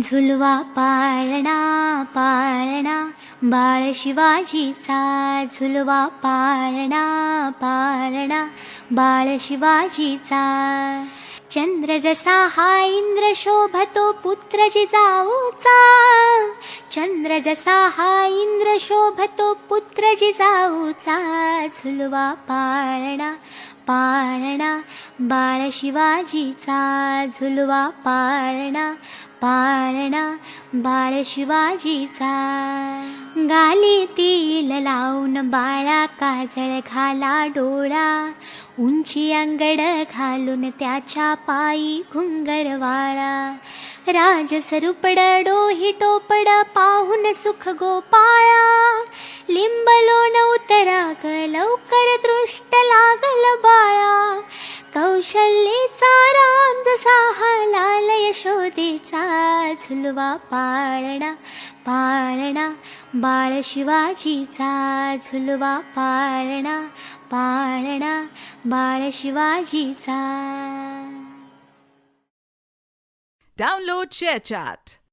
झुलवा पाळणा पाळणा बाळ शिवाजीचा, झुलवा पाळणा पाळणा बाळ शिवाजीचा. चंद्र जसा हा इंद्र शोभतो पुत्र जिजाऊचा, चंद्र जसा हा इंद्र शोभतो पुत्र जिजाऊचा. झुलवा पाळणा पाळणा बाळ शिवाजीचा, झुलवा पाळणा पाळणा बाळ शिवाजीचा. गाली तिल लावून बाळा काजळ घाला डोळा, उंची अंगड घालून त्याच्या पायी घुंगरवाळा. राजसरूपड डोही टोपड पाहून सुख गोपाळा, लिंबलोन उतरा ग लवकर दृष्ट लागल बाळा. कौशल्येचा राम जसा हा लाल यशोदेचा, झुलवा पाळणा पाळणा बाळ शिवाजीचा, झुलवा पाळणा पाळणा बाळ शिवाजीचा. Download ShareChat.